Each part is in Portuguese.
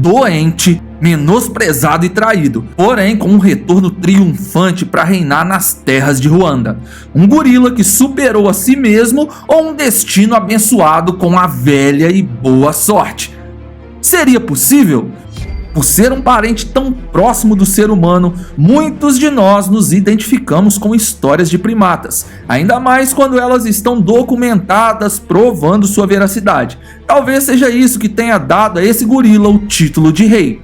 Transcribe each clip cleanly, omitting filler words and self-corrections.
doente, menosprezado e traído, porém com um retorno triunfante para reinar nas terras de Ruanda. Um gorila que superou a si mesmo ou um destino abençoado com a velha e boa sorte? Seria possível? Por ser um parente tão próximo do ser humano, muitos de nós nos identificamos com histórias de primatas, ainda mais quando elas estão documentadas, provando sua veracidade. Talvez seja isso que tenha dado a esse gorila o título de rei.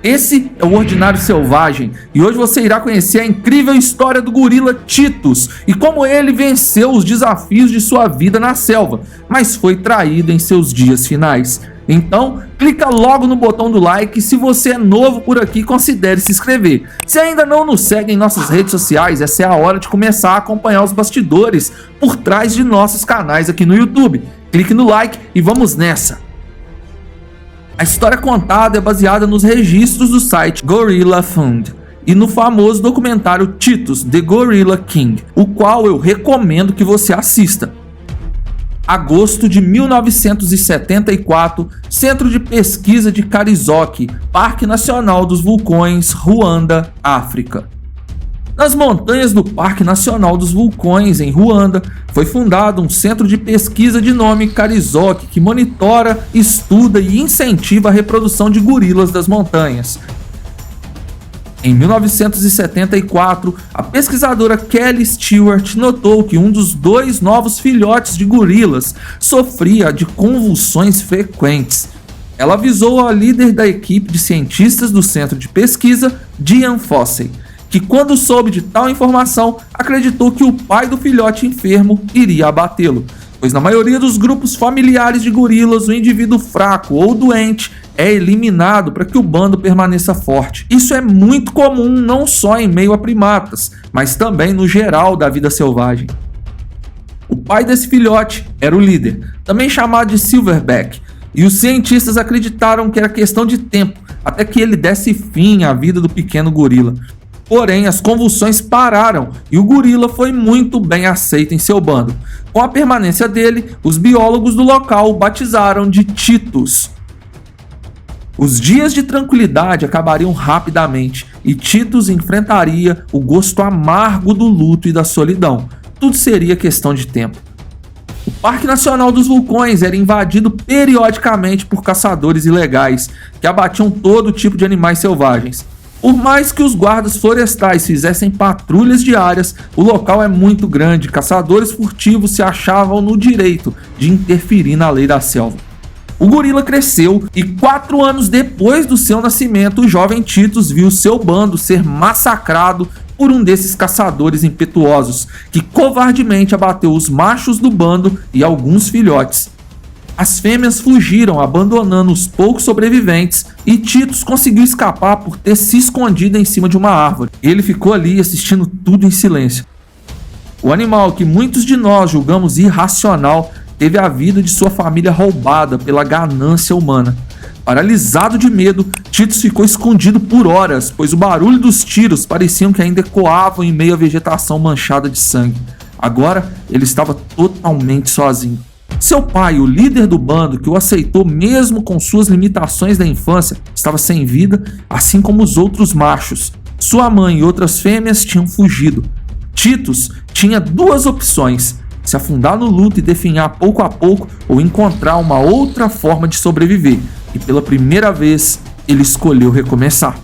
Esse é o Ordinário Selvagem e hoje você irá conhecer a incrível história do gorila Titus e como ele venceu os desafios de sua vida na selva, mas foi traído em seus dias finais. Então, clica logo no botão do like e se você é novo por aqui, considere se inscrever. Se ainda não nos segue em nossas redes sociais, essa é a hora de começar a acompanhar os bastidores por trás de nossos canais aqui no YouTube. Clique no like e vamos nessa! A história contada é baseada nos registros do site Gorilla Fund e no famoso documentário Titus, The Gorilla King, o qual eu recomendo que você assista. Agosto de 1974, Centro de Pesquisa de Karizoki, Parque Nacional dos Vulcões, Ruanda, África. Nas montanhas do Parque Nacional dos Vulcões, em Ruanda, foi fundado um centro de pesquisa de nome Karizoki que monitora, estuda e incentiva a reprodução de gorilas das montanhas. Em 1974, a pesquisadora Kelly Stewart notou que um dos dois novos filhotes de gorilas sofria de convulsões frequentes. Ela avisou a líder da equipe de cientistas do centro de pesquisa, Diane Fossey, que quando soube de tal informação, acreditou que o pai do filhote enfermo iria abatê-lo, pois na maioria dos grupos familiares de gorilas, o indivíduo fraco ou doente é eliminado para que o bando permaneça forte. Isso é muito comum não só em meio a primatas, mas também no geral da vida selvagem. O pai desse filhote era o líder, também chamado de Silverback, e os cientistas acreditaram que era questão de tempo até que ele desse fim à vida do pequeno gorila. Porém, as convulsões pararam e o gorila foi muito bem aceito em seu bando. Com a permanência dele, os biólogos do local o batizaram de Titus. Os dias de tranquilidade acabariam rapidamente e Titus enfrentaria o gosto amargo do luto e da solidão. Tudo seria questão de tempo. O Parque Nacional dos Vulcões era invadido periodicamente por caçadores ilegais que abatiam todo tipo de animais selvagens. Por mais que os guardas florestais fizessem patrulhas diárias, o local é muito grande. Caçadores furtivos se achavam no direito de interferir na lei da selva. O gorila cresceu e 4 anos depois do seu nascimento, o jovem Titus viu seu bando ser massacrado por um desses caçadores impetuosos, que covardemente abateu os machos do bando e alguns filhotes. As fêmeas fugiram, abandonando os poucos sobreviventes, e Titus conseguiu escapar por ter se escondido em cima de uma árvore. Ele ficou ali assistindo tudo em silêncio. O animal que muitos de nós julgamos irracional teve a vida de sua família roubada pela ganância humana. Paralisado de medo, Titus ficou escondido por horas, pois o barulho dos tiros pareciam que ainda ecoavam em meio à vegetação manchada de sangue. Agora, ele estava totalmente sozinho. Seu pai, o líder do bando, que o aceitou mesmo com suas limitações da infância, estava sem vida, assim como os outros machos. Sua mãe e outras fêmeas tinham fugido. Titus tinha duas opções: se afundar no luto e definhar pouco a pouco, ou encontrar uma outra forma de sobreviver. E pela primeira vez, ele escolheu recomeçar.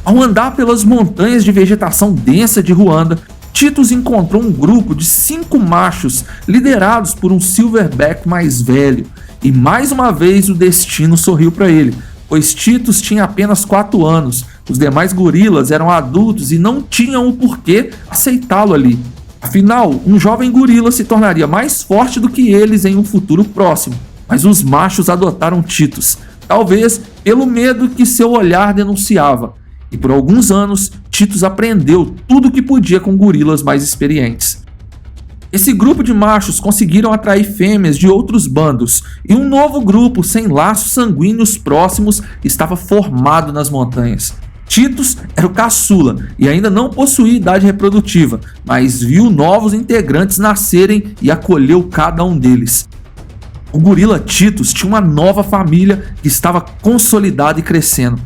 Ao andar pelas montanhas de vegetação densa de Ruanda, Titus encontrou um grupo de 5 machos liderados por um silverback mais velho. E mais uma vez o destino sorriu para ele, pois Titus tinha apenas 4 anos. Os demais gorilas eram adultos e não tinham o porquê aceitá-lo ali. Afinal, um jovem gorila se tornaria mais forte do que eles em um futuro próximo. Mas os machos adotaram Titus, talvez pelo medo que seu olhar denunciava. E por alguns anos, Titus aprendeu tudo o que podia com gorilas mais experientes. Esse grupo de machos conseguiram atrair fêmeas de outros bandos, e um novo grupo sem laços sanguíneos próximos estava formado nas montanhas. Titus era o caçula e ainda não possuía idade reprodutiva, mas viu novos integrantes nascerem e acolheu cada um deles. O gorila Titus tinha uma nova família que estava consolidada e crescendo.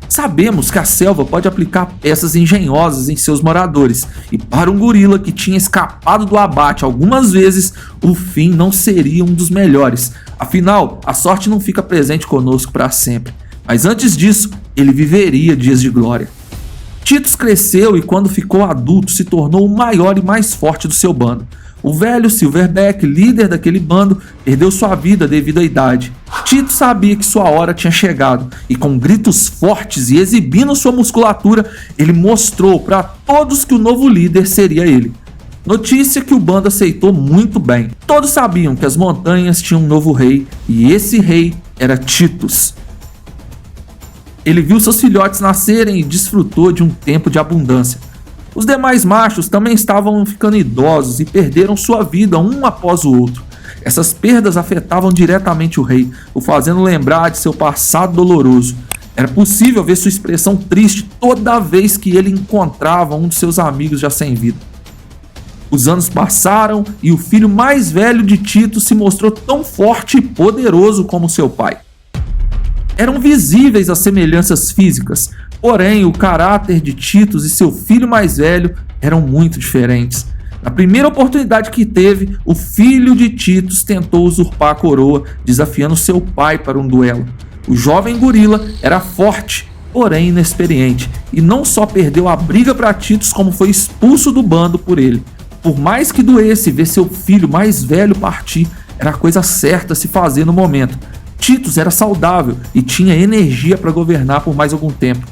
Sabemos que a selva pode aplicar peças engenhosas em seus moradores, e para um gorila que tinha escapado do abate algumas vezes, o fim não seria um dos melhores. Afinal, a sorte não fica presente conosco para sempre. Mas antes disso, ele viveria dias de glória. Titus cresceu e quando ficou adulto se tornou o maior e mais forte do seu bando. O velho Silverback, líder daquele bando, perdeu sua vida devido à idade. Titus sabia que sua hora tinha chegado e com gritos fortes e exibindo sua musculatura, ele mostrou para todos que o novo líder seria ele. Notícia que o bando aceitou muito bem. Todos sabiam que as montanhas tinham um novo rei e esse rei era Titus. Ele viu seus filhotes nascerem e desfrutou de um tempo de abundância. Os demais machos também estavam ficando idosos e perderam sua vida um após o outro. Essas perdas afetavam diretamente o rei, o fazendo lembrar de seu passado doloroso. Era possível ver sua expressão triste toda vez que ele encontrava um de seus amigos já sem vida. Os anos passaram e o filho mais velho de Titus se mostrou tão forte e poderoso como seu pai. Eram visíveis as semelhanças físicas, porém o caráter de Titus e seu filho mais velho eram muito diferentes. Na primeira oportunidade que teve, o filho de Titus tentou usurpar a coroa, desafiando seu pai para um duelo. O jovem gorila era forte, porém inexperiente, e não só perdeu a briga para Titus, como foi expulso do bando por ele. Por mais que doesse ver seu filho mais velho partir, era a coisa certa a se fazer no momento. Titus era saudável e tinha energia para governar por mais algum tempo.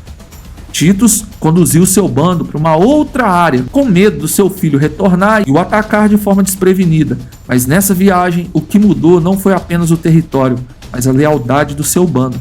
Titus conduziu seu bando para uma outra área, com medo do seu filho retornar e o atacar de forma desprevenida. Mas nessa viagem, o que mudou não foi apenas o território, mas a lealdade do seu bando.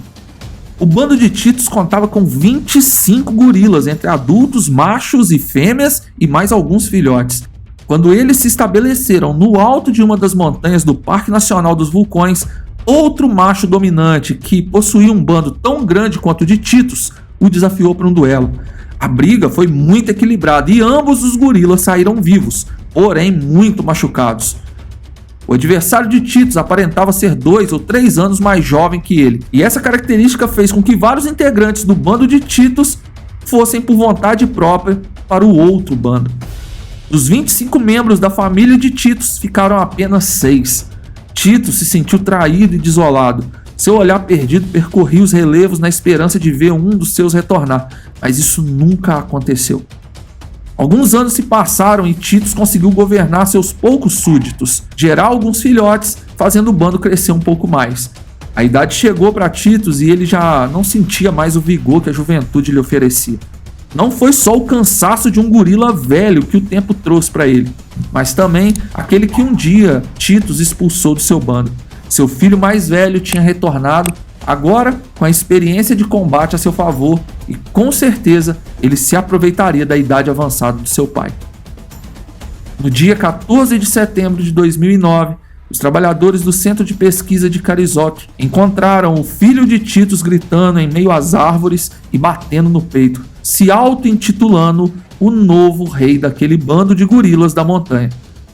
O bando de Titus contava com 25 gorilas, entre adultos, machos e fêmeas, e mais alguns filhotes. Quando eles se estabeleceram no alto de uma das montanhas do Parque Nacional dos Vulcões, outro macho dominante, que possuía um bando tão grande quanto o de Titus, o desafiou para um duelo. A briga foi muito equilibrada e ambos os gorilas saíram vivos, porém muito machucados. O adversário de Titus aparentava ser 2 ou 3 anos mais jovem que ele, e essa característica fez com que vários integrantes do bando de Titus fossem por vontade própria para o outro bando. Dos 25 membros da família de Titus, ficaram apenas 6. Titus se sentiu traído e desolado. Seu olhar perdido percorria os relevos na esperança de ver um dos seus retornar, mas isso nunca aconteceu. Alguns anos se passaram e Titus conseguiu governar seus poucos súditos, gerar alguns filhotes, fazendo o bando crescer um pouco mais. A idade chegou para Titus e ele já não sentia mais o vigor que a juventude lhe oferecia. Não foi só o cansaço de um gorila velho que o tempo trouxe para ele, mas também aquele que um dia Titus expulsou do seu bando. Seu filho mais velho tinha retornado, agora com a experiência de combate a seu favor, e com certeza ele se aproveitaria da idade avançada do seu pai. No dia 14 de setembro de 2009, os trabalhadores do Centro de Pesquisa de Carizok encontraram o filho de Titus gritando em meio às árvores e batendo no peito, se auto-intitulando o novo rei daquele bando de gorilas da montanha.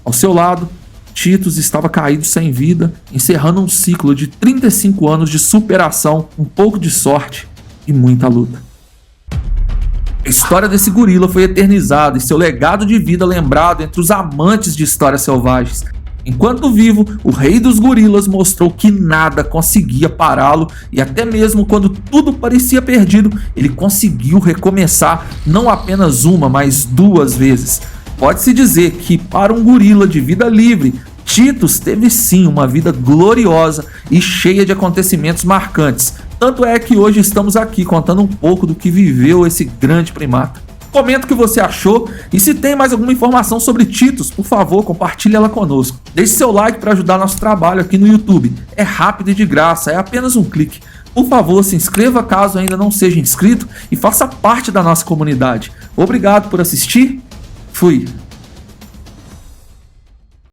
Ao seu lado, Titus estava caído sem vida, encerrando um ciclo de 35 anos de superação, um pouco de sorte e muita luta. A história desse gorila foi eternizada e seu legado de vida lembrado entre os amantes de histórias selvagens. Enquanto vivo, o rei dos gorilas mostrou que nada conseguia pará-lo e até mesmo quando tudo parecia perdido, ele conseguiu recomeçar não apenas uma, mas 2 vezes. Pode-se dizer que para um gorila de vida livre, Titus teve sim uma vida gloriosa e cheia de acontecimentos marcantes. Tanto é que hoje estamos aqui contando um pouco do que viveu esse grande primata. Comenta o que você achou e se tem mais alguma informação sobre Titus, por favor, compartilhe ela conosco. Deixe seu like para ajudar nosso trabalho aqui no YouTube. É rápido e de graça, é apenas um clique. Por favor, se inscreva caso ainda não seja inscrito e faça parte da nossa comunidade. Obrigado por assistir. Fui.